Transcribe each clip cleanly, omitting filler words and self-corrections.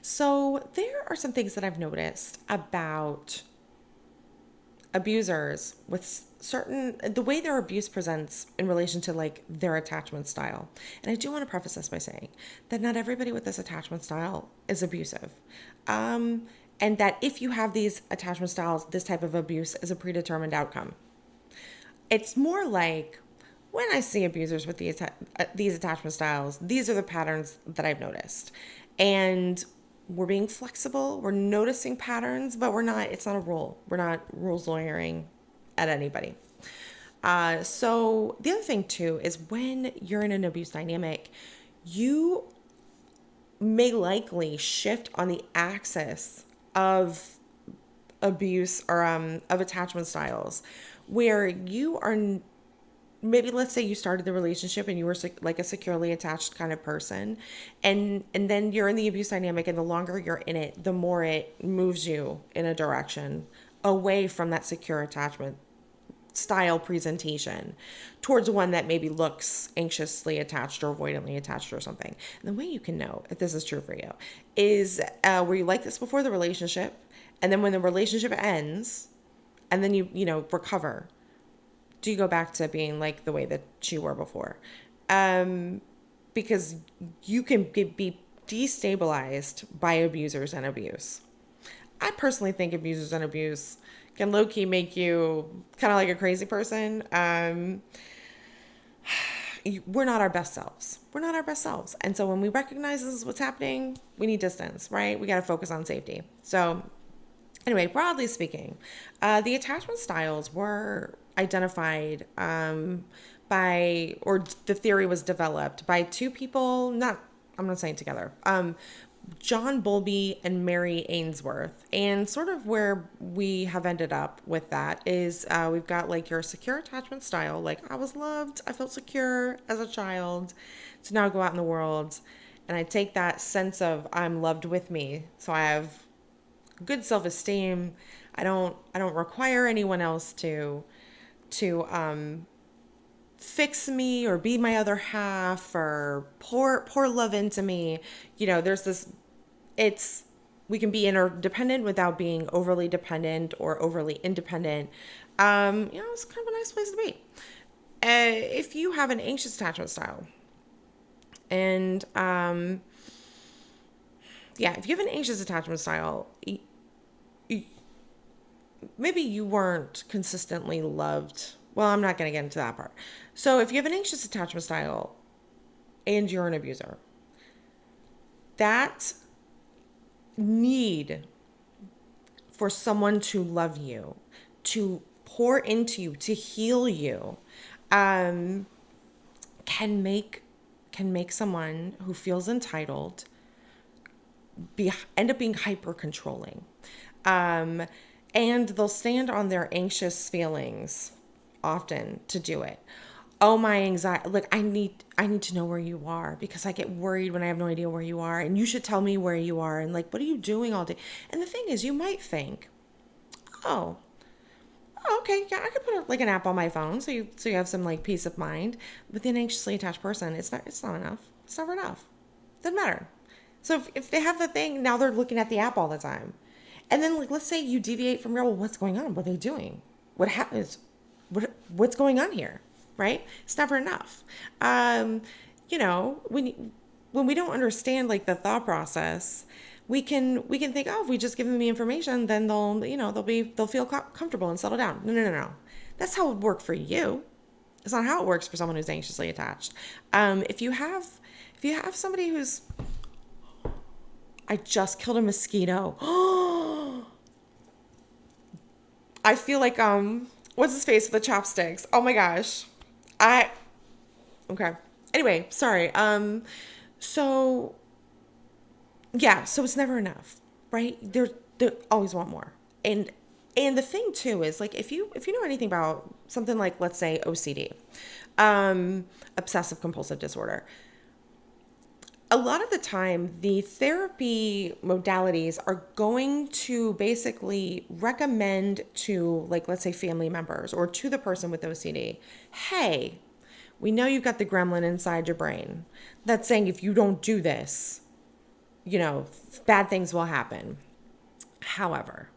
So there are some things that I've noticed about abusers with certain the way their abuse presents in relation to like their attachment style. And I do want to preface this by saying that not everybody with this attachment style is abusive. And that if you have these attachment styles, this type of abuse is a predetermined outcome. It's more like when I see abusers with these attachment styles, these are the patterns that I've noticed. And we're being flexible, we're noticing patterns, but it's not a rule. We're not rules lawyering at anybody. So the other thing too is when you're in an abuse dynamic, you may likely shift on the axis of abuse or of attachment styles where you are maybe let's say you started the relationship and you were like a securely attached kind of person, and then you're in the abuse dynamic, and the longer you're in it, the more it moves you in a direction away from that secure attachment style presentation towards one that maybe looks anxiously attached or avoidantly attached or something. And the way you can know if this is true for you is were you like this before the relationship, and then when the relationship ends and then you recover, do you go back to being like the way that you were before? Because you can be destabilized by abusers and abuse. I personally think abusers and abuse can low key make you kind of like a crazy person. We're not our best selves. We're not our best selves. And so when we recognize this is what's happening, we need distance, right? We got to focus on safety. So anyway, broadly speaking, the attachment styles were identified or the theory was developed by two people, I'm not saying together, John Bowlby and Mary Ainsworth. And sort of where we have ended up with that is we've got like your secure attachment style, like I was loved, I felt secure as a child, to now go out in the world and I take that sense of I'm loved with me. So I have good self-esteem. I don't require anyone else to fix me or be my other half or pour love into me. There's this, it's, we can be interdependent without being overly dependent or overly independent. It's kind of a nice place to be. If you have an anxious attachment style and, if you have an anxious attachment style, maybe you weren't consistently loved. Well, I'm not going to get into that part. So if you have an anxious attachment style and you're an abuser, that need for someone to love you, to pour into you, to heal you, can make someone who feels entitled end up being hyper controlling. And they'll stand on their anxious feelings often to do it. Oh, my anxiety, like I need to know where you are because I get worried when I have no idea where you are, and you should tell me where you are, and like, what are you doing all day? And the thing is, you might think, oh, okay, yeah, I could put like an app on my phone so you have some like peace of mind. With an anxiously attached person, it's not enough. It's never enough. Doesn't matter. So if they have the thing, now they're looking at the app all the time. And then like, let's say you deviate from well, what's going on? What are they doing? What happens? What's going on here? Right? It's never enough. When we don't understand like the thought process, we can think, oh, if we just give them the information, then they'll feel comfortable and settle down. No. That's how it would work for you. It's not how it works for someone who's anxiously attached. If you have somebody who's, I just killed a mosquito. I feel like what's his face with the chopsticks? Oh my gosh. Okay. Anyway, sorry. So it's never enough, right? They always want more. And the thing too is like if you know anything about something like, let's say, OCD, obsessive compulsive disorder, a lot of the time, the therapy modalities are going to basically recommend to, like, let's say family members or to the person with OCD, hey, we know you've got the gremlin inside your brain that's saying if you don't do this, bad things will happen. However,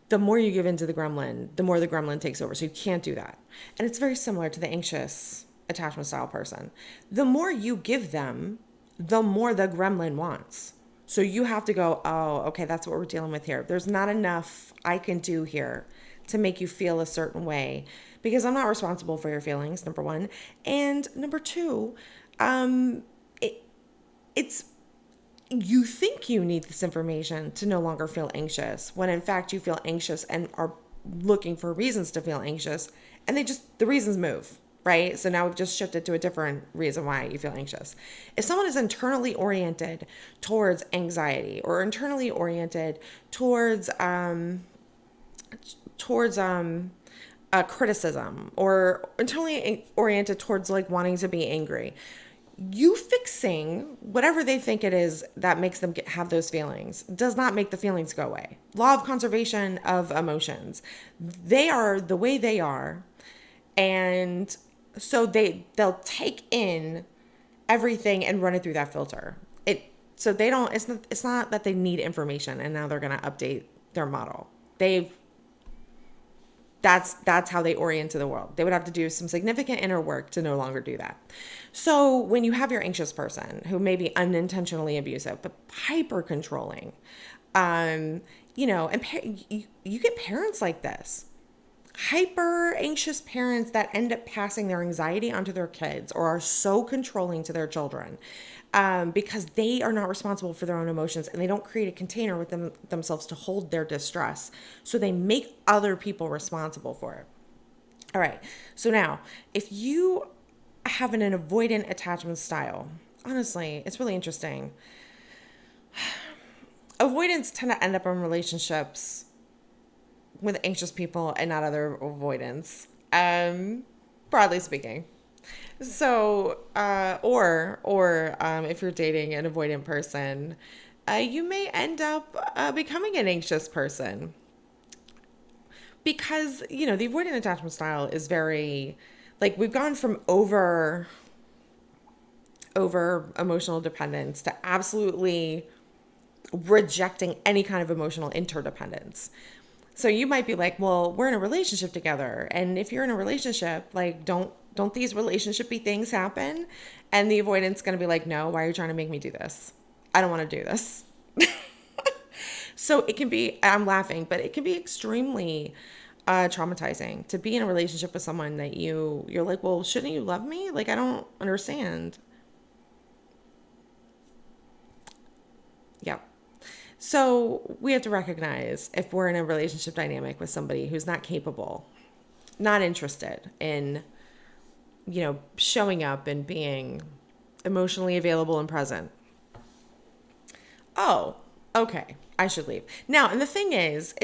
the more you give into the gremlin, the more the gremlin takes over. So you can't do that. And it's very similar to the anxious attachment style person. The more you give them, the more the gremlin wants. So you have to go, oh, okay, that's what we're dealing with here. There's not enough I can do here to make you feel a certain way because I'm not responsible for your feelings, number one. And number two, it's you think you need this information to no longer feel anxious when in fact you feel anxious and are looking for reasons to feel anxious and the reasons move, right? So now we've just shifted to a different reason why you feel anxious. If someone is internally oriented towards anxiety or internally oriented towards criticism or internally oriented towards like wanting to be angry, you fixing whatever they think it is that makes them have those feelings does not make the feelings go away. Law of conservation of emotions. They are the way they are. And so they'll take in everything and run it through that filter. So they don't, it's not that they need information and now they're going to update their model. That's how they orient to the world. They would have to do some significant inner work to no longer do that. So when you have your anxious person who may be unintentionally abusive, but hyper controlling, and you get parents like this, hyper anxious parents that end up passing their anxiety onto their kids or are so controlling to their children because they are not responsible for their own emotions and they don't create a container with themselves to hold their distress. So they make other people responsible for it. All right. So now, if you have an avoidant attachment style, honestly, it's really interesting. Avoidants tend to end up in relationships with anxious people and not other avoidants, broadly speaking. So, or if you're dating an avoidant person, you may end up becoming an anxious person because, the avoidant attachment style is very, like, we've gone from over emotional dependence to absolutely rejecting any kind of emotional interdependence. So you might be like, well, we're in a relationship together. And if you're in a relationship, like, don't these relationshipy things happen? And the avoidant's going to be like, no, why are you trying to make me do this? I don't want to do this. So it can be, I'm laughing, but it can be extremely traumatizing to be in a relationship with someone that you're like, well, shouldn't you love me? Like, I don't understand. Yeah. So we have to recognize if we're in a relationship dynamic with somebody who's not capable, not interested in, showing up and being emotionally available and present. Oh, okay. I should leave. Now, and the thing is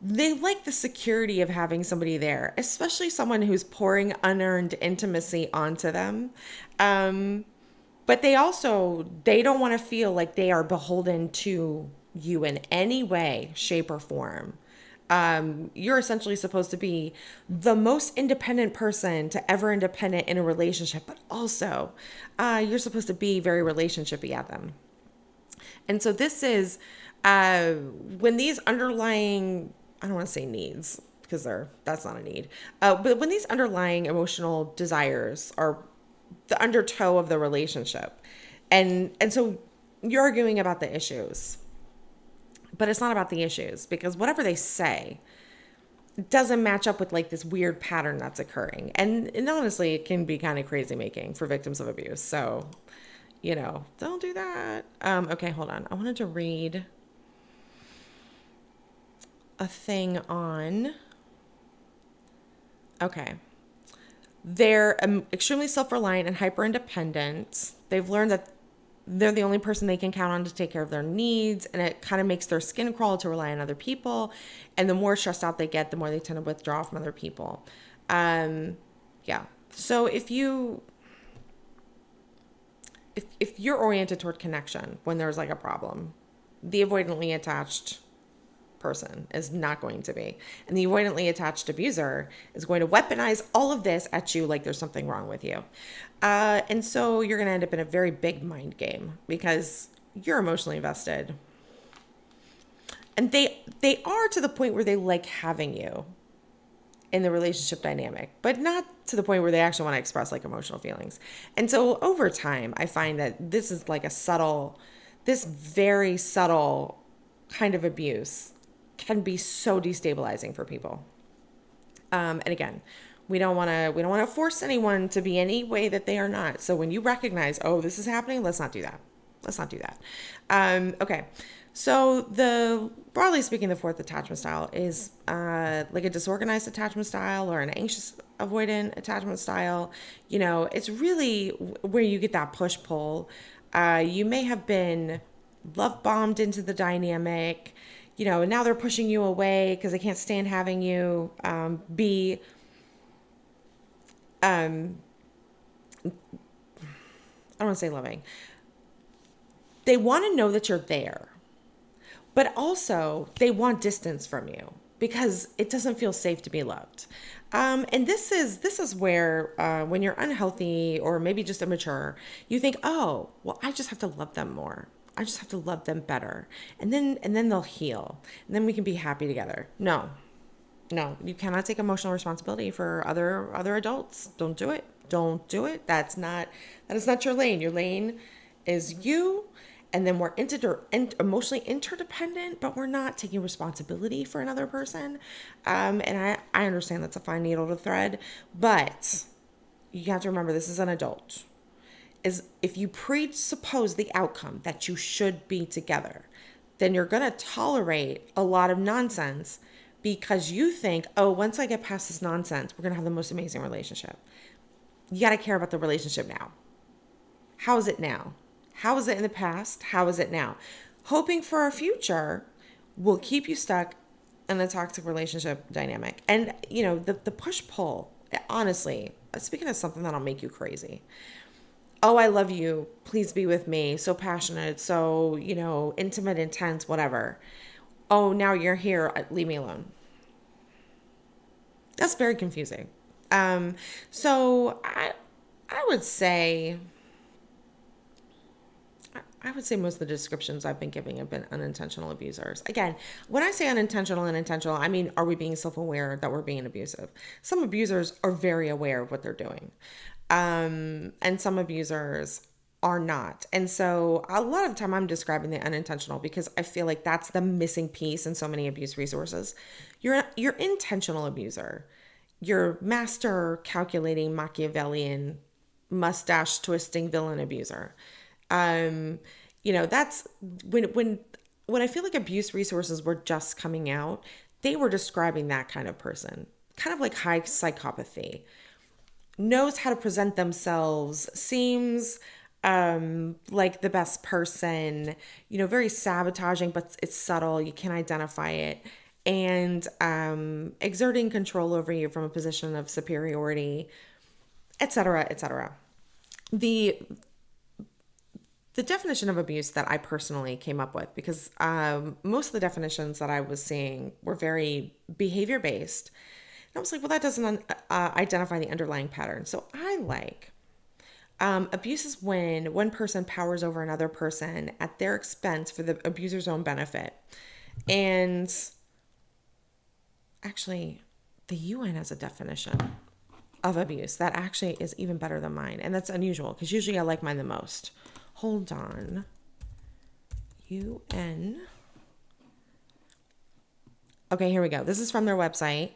they like the security of having somebody there, especially someone who's pouring unearned intimacy onto them. But they don't want to feel like they are beholden to you in any way, shape, or form. You're essentially supposed to be the most independent person to ever independent in a relationship, but also you're supposed to be very relationshipy at them. And so this is when these underlying, I don't want to say needs because that's not a need, but when these underlying emotional desires are the undertow of the relationship. And so you're arguing about the issues, but it's not about the issues because whatever they say doesn't match up with like this weird pattern that's occurring. And honestly, it can be kind of crazy making for victims of abuse. So, don't do that. Okay, hold on. I wanted to read a thing on, okay. They're extremely self-reliant and hyper-independent. They've learned that they're the only person they can count on to take care of their needs, and it kind of makes their skin crawl to rely on other people. And the more stressed out they get, the more they tend to withdraw from other people. Yeah. So if you're oriented toward connection when there's like a problem, the avoidantly attached person is not going to be. And the avoidantly attached abuser is going to weaponize all of this at you like there's something wrong with you. And so you're going to end up in a very big mind game because you're emotionally invested. And they are to the point where they like having you in the relationship dynamic, but not to the point where they actually want to express like emotional feelings. And so over time, I find that this is like a subtle, this very subtle kind of abuse can be so destabilizing for people. And again, we don't want to force anyone to be any way that they are not. So when you recognize, oh, this is happening, let's not do that. Let's not do that. Okay. So the broadly speaking, the fourth attachment style is like a disorganized attachment style or an anxious avoidant attachment style. You know, it's really where you get that push pull. You may have been love bombed into the dynamic, you know, and now they're pushing you away because they can't stand having you be I don't want to say loving. They want to know that you're there, but also they want distance from you because it doesn't feel safe to be loved. And this is where when you're unhealthy or maybe just immature, you think, oh, well, I just have to love them more. I just have to love them better, and then they'll heal, and then we can be happy together. No, no, you cannot take emotional responsibility for other adults. Don't do it. Don't do it. That is not your lane. Your lane is you, and then we're emotionally interdependent, but we're not taking responsibility for another person. And I understand that's a fine needle to thread, but you have to remember this is an adult. Is if you presuppose the outcome that you should be together, then you're going to tolerate a lot of nonsense because you think, oh, once I get past this nonsense, we're going to have the most amazing relationship. You got to care about the relationship now. How is it now? How is it in the past? How is it now? Hoping for a future will keep you stuck in a toxic relationship dynamic. And, you know, the push pull, honestly, speaking of something that'll make you crazy. Oh, I love you. Please be with me. So passionate, so, you know, intimate, intense, whatever. Oh, now you're here. Leave me alone. That's very confusing. So I would say I would say most of the descriptions I've been giving have been unintentional abusers. Again, when I say unintentional and intentional, I mean, are we being self-aware that we're being abusive? Some abusers are very aware of what they're doing. And some abusers are not. And so a lot of the time I'm describing the unintentional because I feel like that's the missing piece in so many abuse resources. Your intentional abuser, your master calculating Machiavellian mustache twisting villain abuser. Um, that's when I feel like abuse resources were just coming out, they were describing that kind of person, kind of like high psychopathy, knows how to present themselves, seems like the best person, very sabotaging, but it's subtle. You can identify it. And exerting control over you from a position of superiority, etc., etc. The the definition of abuse that I personally came up with, because most of the definitions that I was seeing were very behavior based. And I was like, well, that doesn't identify the underlying pattern. So I like abuse is when one person powers over another person at their expense for the abuser's own benefit. And actually, the UN has a definition of abuse that actually is even better than mine. And that's unusual because usually I like mine the most. Hold on. UN. Okay, here we go. This is from their website.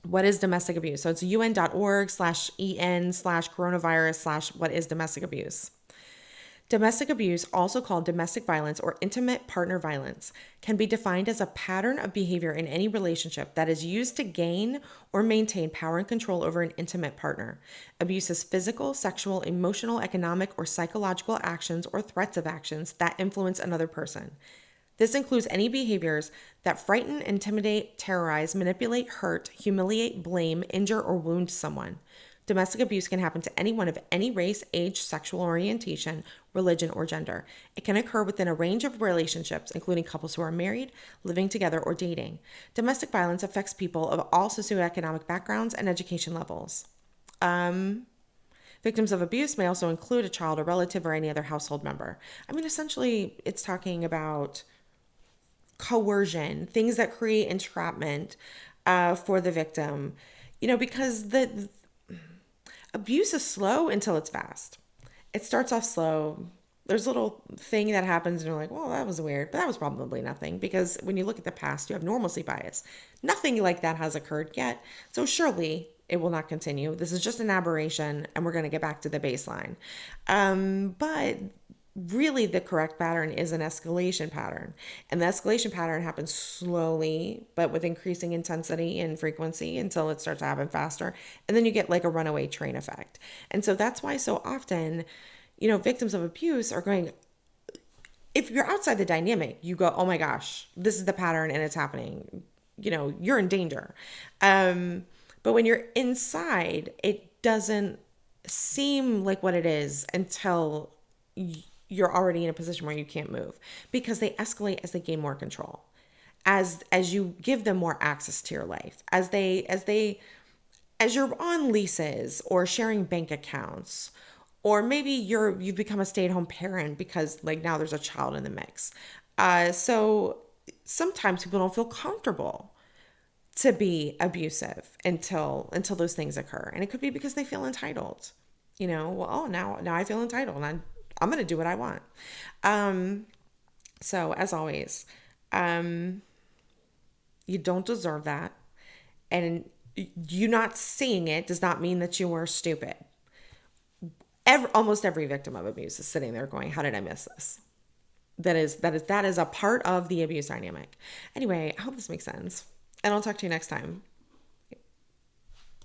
What is domestic abuse? So it's un.org/en/coronavirus/what is domestic abuse. Domestic abuse, also called domestic violence or intimate partner violence, can be defined as a pattern of behavior in any relationship that is used to gain or maintain power and control over an intimate partner. Abuse is physical, sexual, emotional, economic, or psychological actions or threats of actions that influence another person. This includes any behaviors that frighten, intimidate, terrorize, manipulate, hurt, humiliate, blame, injure, or wound someone. Domestic abuse can happen to anyone of any race, age, sexual orientation, religion, or gender. It can occur within a range of relationships, including couples who are married, living together, or dating. Domestic violence affects people of all socioeconomic backgrounds and education levels. Victims of abuse may also include a child, a relative, or any other household member. I mean, essentially, it's talking about coercion, things that create entrapment for the victim. Because the abuse is slow until it's fast. It starts off slow. There's a little thing that happens, and you're like, well, that was weird, but that was probably nothing. Because when you look at the past, you have normalcy bias. Nothing like that has occurred yet. So surely it will not continue. This is just an aberration, and we're going to get back to the baseline. But really, the correct pattern is an escalation pattern. And the escalation pattern happens slowly, but with increasing intensity and frequency until it starts to happen faster. And then you get like a runaway train effect. And so that's why so often, victims of abuse are going, if you're outside the dynamic, you go, oh my gosh, this is the pattern and it's happening. You're in danger. But when you're inside, it doesn't seem like what it is until you're already in a position where you can't move, because they escalate as they gain more control, as you give them more access to your life, as you're on leases or sharing bank accounts, or maybe you've become a stay-at-home parent because like now there's a child in the mix. So sometimes people don't feel comfortable to be abusive until those things occur, and it could be because they feel entitled. Well, oh, now I feel entitled, and I'm going to do what I want. So as always, you don't deserve that. And you not seeing it does not mean that you were stupid. Almost every victim of abuse is sitting there going, how did I miss this? That is a part of the abuse dynamic. Anyway, I hope this makes sense. And I'll talk to you next time.